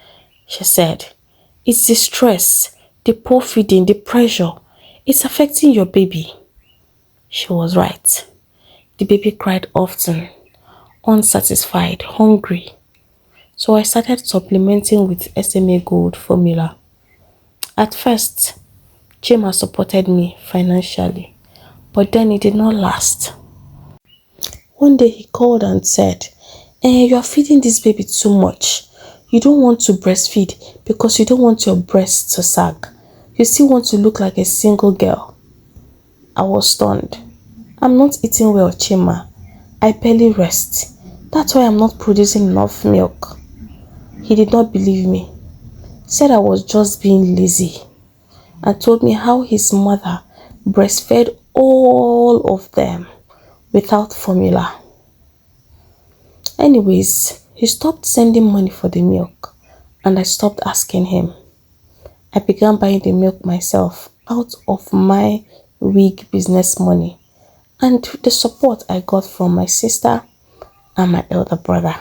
she said. "It's the stress, the poor feeding, the pressure. It's affecting your baby." She was right. The baby cried often, unsatisfied, hungry. So I started supplementing with SMA Gold formula. At first, Chima supported me financially, but then it did not last. One day he called and said, "You are feeding this baby too much. You don't want to breastfeed because you don't want your breast to sag. You still want to look like a single girl." I was stunned. "I'm not eating well, Chima. I barely rest. That's why I'm not producing enough milk." He did not believe me. Said I was just being lazy, and told me how his mother breastfed all of them without formula. Anyways, he stopped sending money for the milk, and I stopped asking him. I began buying the milk myself out of my wig business money and the support I got from my sister and my elder brother.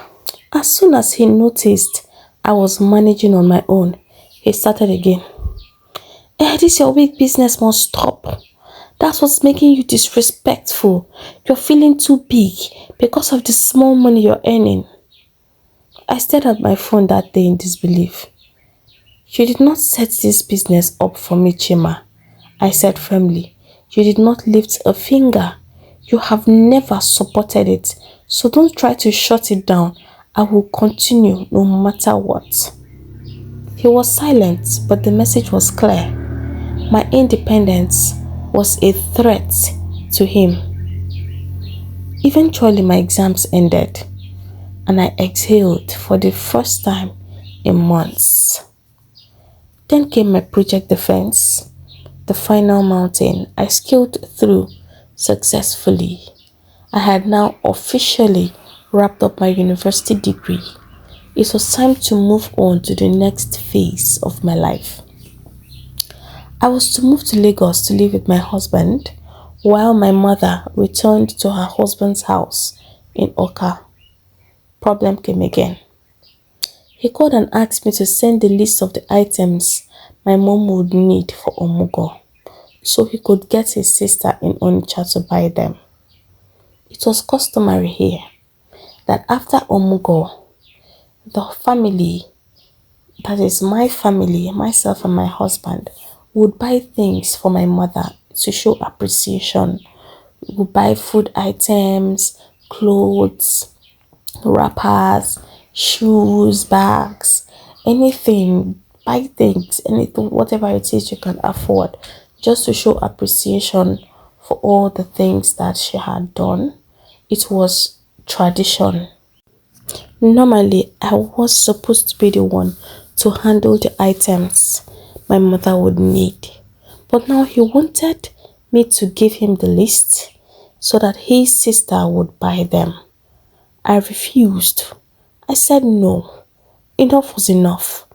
As soon as he noticed I was managing on my own, he started again. This your wig business must stop. That's what's making you disrespectful. You're feeling too big because of the small money you're earning." I stared at my phone that day in disbelief. "You did not set this business up for me, Chima," I said firmly. "You did not lift a finger. You have never supported it. So don't try to shut it down. I will continue no matter what." He was silent, but the message was clear. My independence was a threat to him. Eventually, my exams ended, and I exhaled for the first time in months. Then came my project defense, the final mountain I scaled through successfully. I had now officially wrapped up my university degree. It was time to move on to the next phase of my life. I was to move to Lagos to live with my husband while my mother returned to her husband's house in Oka. Problem came again. He called and asked me to send the list of the items my mom would need for Omugo so he could get his sister in Onitsha to buy them. It was customary here that after Omugo, the family, that is my family, myself and my husband, would buy things for my mother to show appreciation. We would buy food items, clothes, wrappers, shoes, bags, anything, buy things, anything, whatever it is you can afford, just to show appreciation for all the things that she had done. It was tradition. Normally, I was supposed to be the one to handle the items my mother would need. But now he wanted me to give him the list so that his sister would buy them. I refused. I said no. Enough was enough.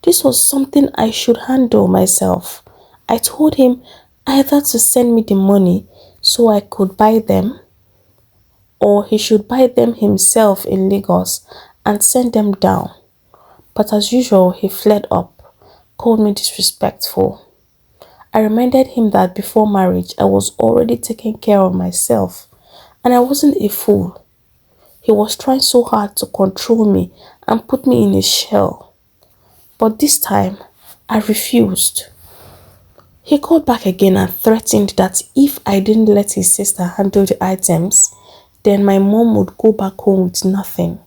This was something I should handle myself. I told him either to send me the money so I could buy them, or he should buy them himself in Lagos and send them down. But as usual, he fled up, called me disrespectful. I reminded him that before marriage, I was already taking care of myself and I wasn't a fool. He was trying so hard to control me and put me in a shell. But this time, I refused. He called back again and threatened that if I didn't let his sister handle the items, then my mom would go back home with nothing.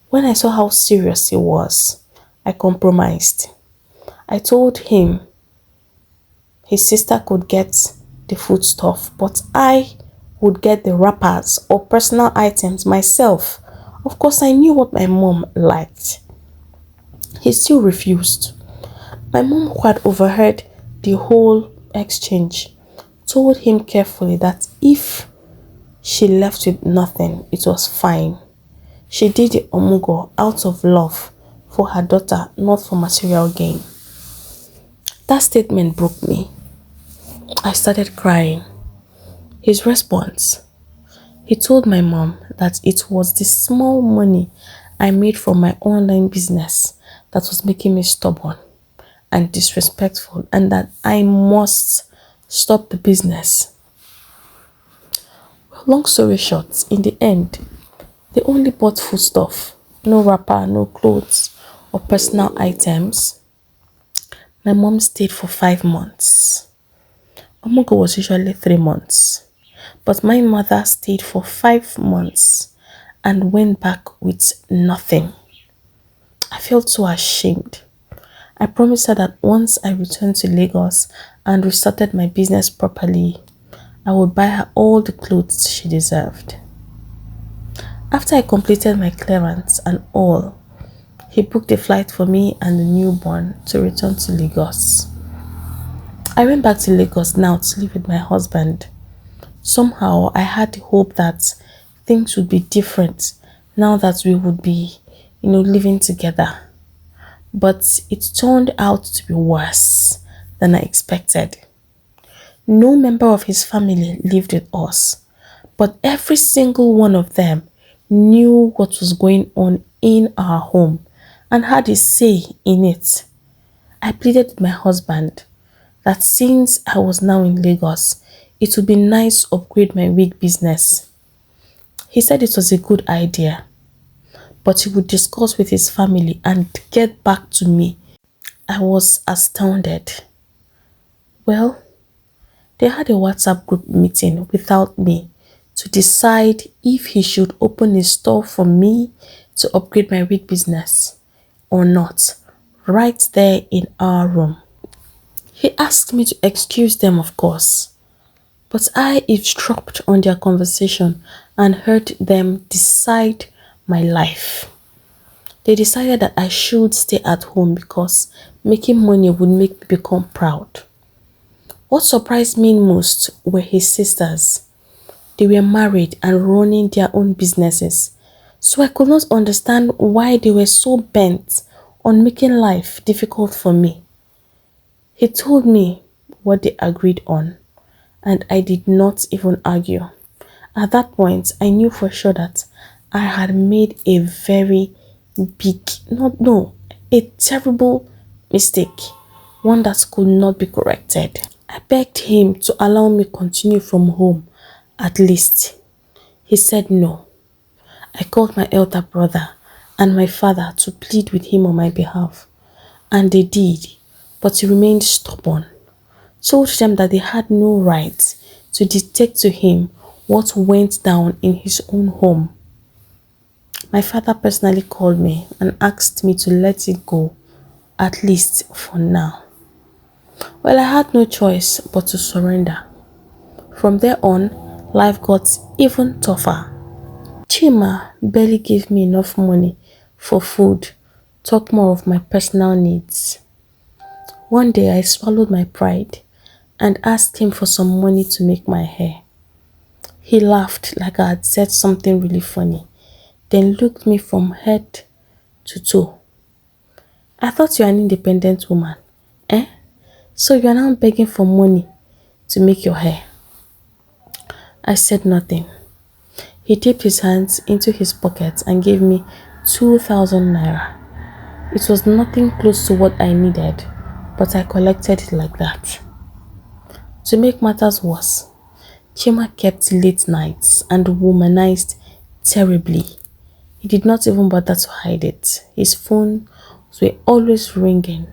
When I saw how serious he was, I compromised. I told him his sister could get the food stuff, but I would get the wrappers or personal items myself. Of course, I knew what my mom liked. He still refused. My mom, who had overheard the whole exchange, told him carefully that if she left with nothing, it was fine. She did the omugo out of love for her daughter, not for material gain. That statement broke me. I started crying. His response: he told my mom that it was the small money I made from my online business that was making me stubborn and disrespectful, and that I must stop the business. Long story short, in the end, they only bought foodstuff, no wrapper, no clothes or personal items. My mom stayed for 5 months. Omugo was usually 3 months, but my mother stayed for 5 months and went back with nothing. I felt so ashamed. I promised her that once I returned to Lagos and restarted my business properly, I would buy her all the clothes she deserved. After I completed my clearance and all, he booked a flight for me and the newborn to return to Lagos. I went back to Lagos now to live with my husband. Somehow I had the hope that things would be different now that we would be, living together. But it turned out to be worse than I expected. No member of his family lived with us, but every single one of them knew what was going on in our home and had a say in it. I pleaded with my husband that since I was now in Lagos, it would be nice to upgrade my wig business. He said it was a good idea, but he would discuss with his family and get back to me. I was astounded. Well, they had a WhatsApp group meeting without me to decide if he should open a store for me to upgrade my wig business or not, right there in our room. He asked me to excuse them, of course, but I eavesdropped on their conversation and heard them decide my life. They decided that I should stay at home because making money would make me become proud. What surprised me most were his sisters. They were married and running their own businesses, so I could not understand why they were so bent on making life difficult for me. He told me what they agreed on, and I did not even argue. At that point, I knew for sure that I had made a very a terrible mistake, one that could not be corrected. I begged him to allow me continue from home, at least. He said no. I called my elder brother and my father to plead with him on my behalf, and they did, but he remained stubborn. Told them that they had no right to dictate to him what went down in his own home. My father personally called me and asked me to let it go, at least for now. Well, I had no choice but to surrender. From there on, life got even tougher. Chima barely gave me enough money for food, talk more of my personal needs. One day I swallowed my pride and asked him for some money to make my hair. He laughed like I had said something really funny, then looked me from head to toe. I thought you are an independent woman. Eh? So you are now begging for money to make your hair. I said nothing. He dipped his hands into his pockets and gave me 2,000 naira. It was nothing close to what I needed, but I collected it like that. To make matters worse, Chima kept late nights and womanized terribly. He did not even bother to hide it. His phone were always ringing.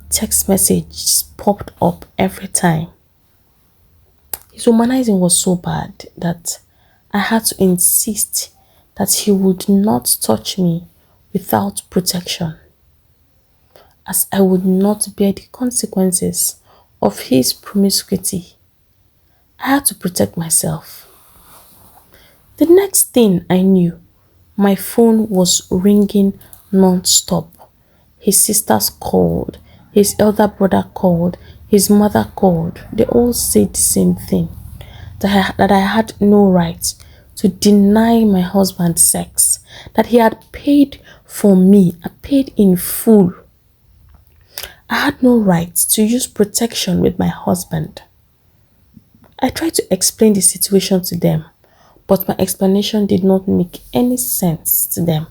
Text messages popped up every time. His womanizing was so bad that I had to insist that he would not touch me without protection, as I would not bear the consequences of his promiscuity. I had to protect myself. The next thing I knew, my phone was ringing non-stop. His sisters called, his elder brother called, his mother called. They all said the same thing, that I had no right to deny my husband sex, that he had paid for me, I paid in full. I had no right to use protection with my husband. I tried to explain the situation to them, but my explanation did not make any sense to them.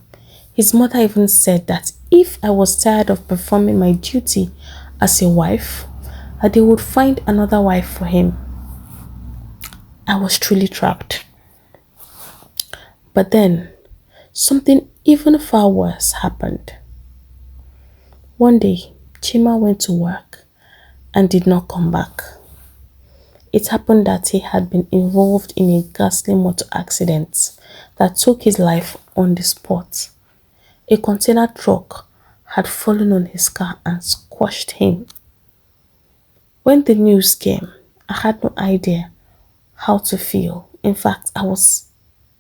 His mother even said that if I was tired of performing my duty as a wife, that they would find another wife for him. I was truly trapped. But then, something even far worse happened. One day, Chima went to work and did not come back. It happened that he had been involved in a ghastly motor accident that took his life on the spot. A container truck had fallen on his car and squashed him. When the news came, I had no idea how to feel. In fact, I was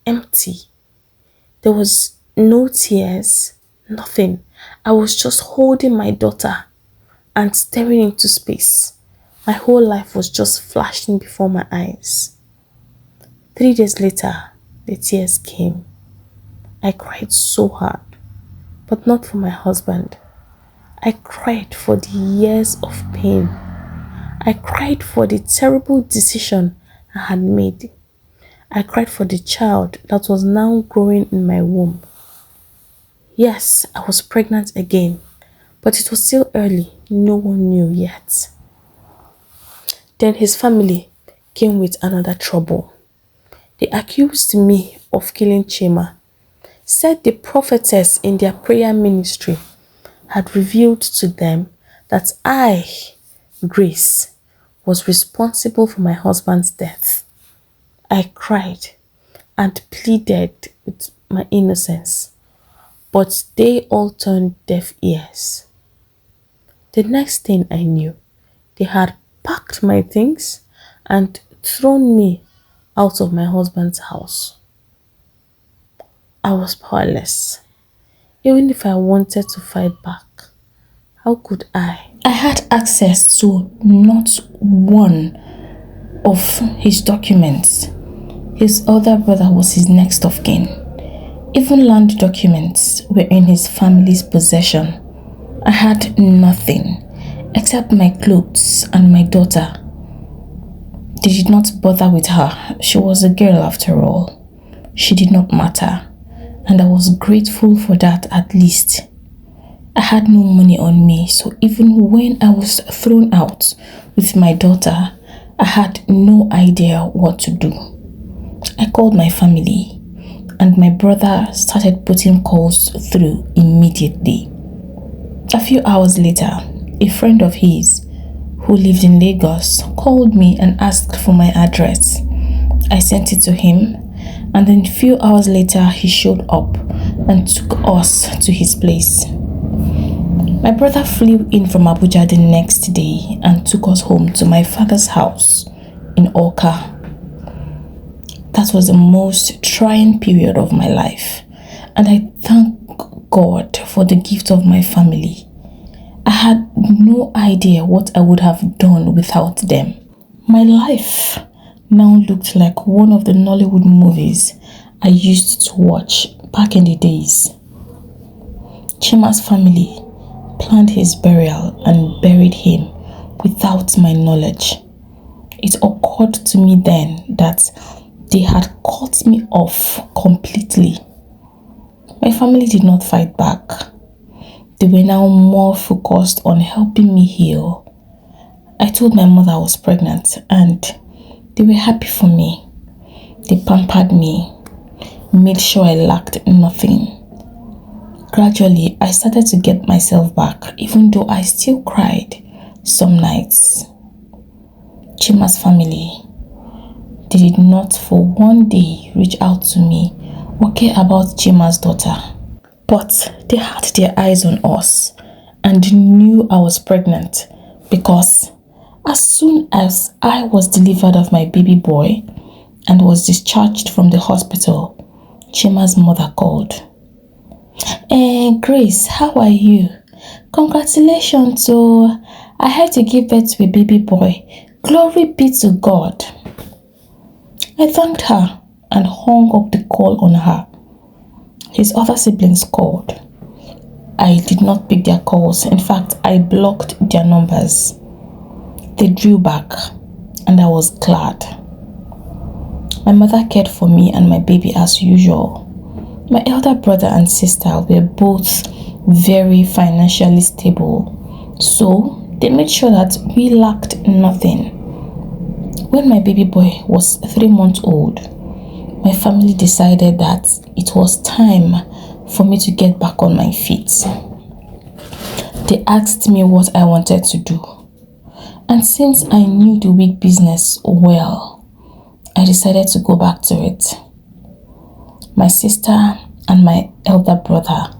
empty. There was no tears, nothing. I was just holding my daughter and staring into space. My whole life was just flashing before my eyes. 3 days later, the tears came. I cried so hard, but not for my husband. I cried for the years of pain. I cried for the terrible decision I had made. I cried for the child that was now growing in my womb. Yes, I was pregnant again, but it was still early. No one knew yet. Then his family came with another trouble. They accused me of killing Chima, said the prophetess in their prayer ministry had revealed to them that I, Grace, was responsible for my husband's death. I cried and pleaded with my innocence, but they all turned deaf ears. The next thing I knew, they had packed my things and thrown me out of my husband's house. I was powerless. Even if I wanted to fight back, how could I? I had access to not one of his documents. His older brother was his next of kin. Even land documents were in his family's possession. I had nothing except my clothes and my daughter. They did not bother with her. She was a girl after all. She did not matter, and I was grateful for that at least. I had no money on me, so even when I was thrown out with my daughter, I had no idea what to do. I called my family, and my brother started putting calls through immediately. A few hours later, a friend of his who lived in Lagos called me and asked for my address. I sent it to him, and then a few hours later he showed up and took us to his place. My brother flew in from Abuja the next day and took us home to my father's house in Oka. That was the most trying period of my life, and I thank God for the gift of my family. I had no idea what I would have done without them. My life now looked like one of the Nollywood movies I used to watch back in the days. Chima's family planned his burial and buried him without my knowledge. It occurred to me then that they had cut me off completely. My family did not fight back. They were now more focused on helping me heal. I told my mother I was pregnant and they were happy for me. They pampered me, made sure I lacked nothing. Gradually, I started to get myself back, even though I still cried some nights. Chima's family, they did not for one day reach out to me or care about Chima's daughter. But they had their eyes on us and knew I was pregnant because as soon as I was delivered of my baby boy and was discharged from the hospital, Chima's mother called. Grace, how are you? Congratulations, I had to give birth to a baby boy. Glory be to God. I thanked her and hung up the call on her. His other siblings called. I did not pick their calls. In fact, I blocked their numbers. They drew back and I was glad. My mother cared for me and my baby as usual. My elder brother and sister were both very financially stable, so they made sure that we lacked nothing. When my baby boy was 3 months old, my family decided that it was time for me to get back on my feet. They asked me what I wanted to do, and since I knew the wig business well, I decided to go back to it. My sister and my elder brother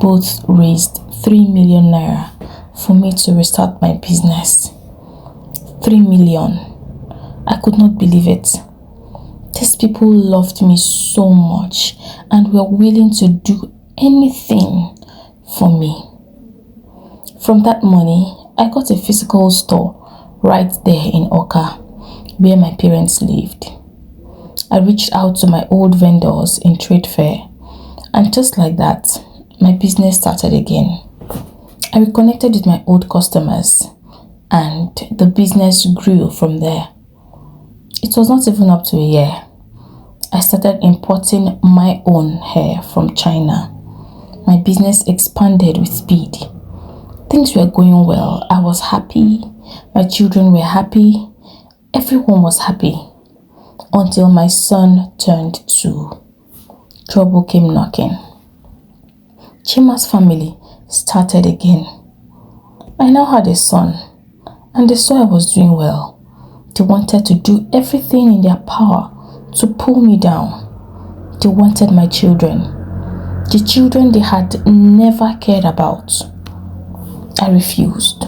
both raised 3 million naira for me to restart my business. 3 million. I could not believe it. These people loved me so much and were willing to do anything for me. From that money, I got a physical store right there in Oka, where my parents lived. I reached out to my old vendors in trade fair, and just like that, my business started again. I reconnected with my old customers, and the business grew from there. It was not even up to a year. I started importing my own hair from China. My business expanded with speed. Things were going well. I was happy. My children were happy. Everyone was happy. Until my son turned 2. Trouble came knocking. Chima's family started again. I now had a son, and they saw I was doing well. They wanted to do everything in their power to pull me down. They wanted my children, the children they had never cared about. I refused.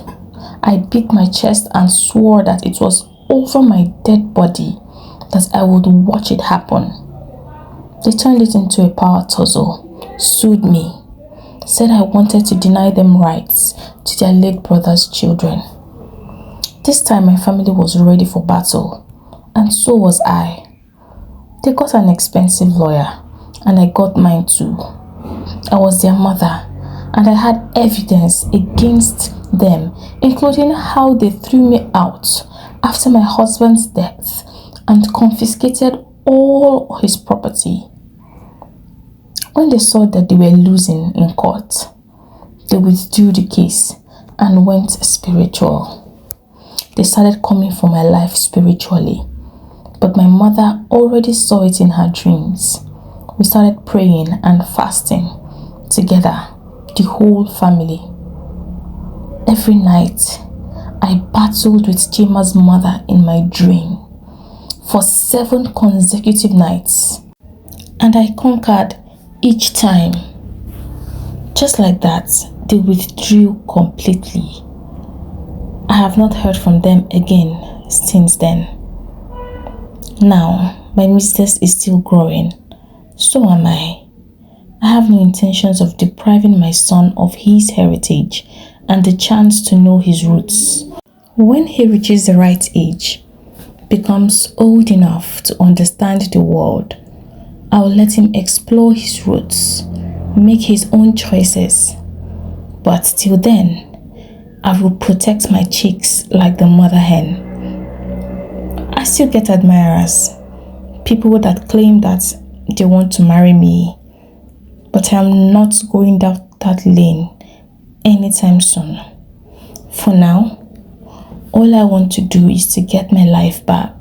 I beat my chest and swore that it was over my dead body that I would watch it happen. They turned it into a power tussle, sued me, said I wanted to deny them rights to their late brother's children. This time my family was ready for battle, and so was I. They got an expensive lawyer, and I got mine too. I was their mother, and I had evidence against them, including how they threw me out after my husband's death and confiscated all his property. When they saw that they were losing in court, they withdrew the case and went spiritual. They started coming for my life spiritually, but my mother already saw it in her dreams. We started praying and fasting together, the whole family. Every night, I battled with Chima's mother in my dream for 7 consecutive nights, and I conquered each time. Just like that, they withdrew completely. I have not heard from them again since then. Now, My business is still growing. So am I. I have no intentions of depriving my son of his heritage and the chance to know his roots. When he reaches the right age, becomes old enough to understand the world, I will let him explore his roots, make his own choices. But till then, I will protect my chicks like the mother hen. I still get admirers, people that claim that they want to marry me, but I'm not going down that lane anytime soon. For now, all I want to do is to get my life back,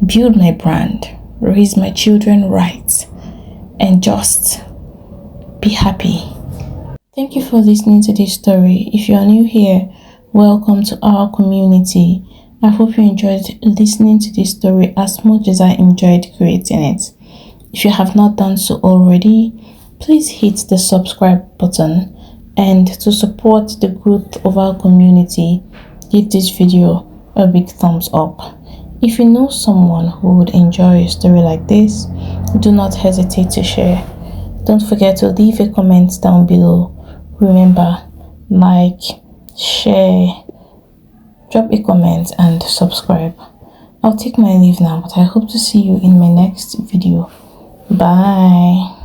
build my brand, raise my children right, and just be happy. Thank you for listening to this story. If you are new here, welcome to our community. I hope you enjoyed listening to this story as much as I enjoyed creating it. If you have not done so already, please hit the subscribe button, and to support the growth of our community, give this video a big thumbs up. If you know someone who would enjoy a story like this, do not hesitate to share. Don't forget to leave a comment down below. Remember, like, share, drop a comment and subscribe. I'll take my leave now, but I hope to see you in my next video. Bye.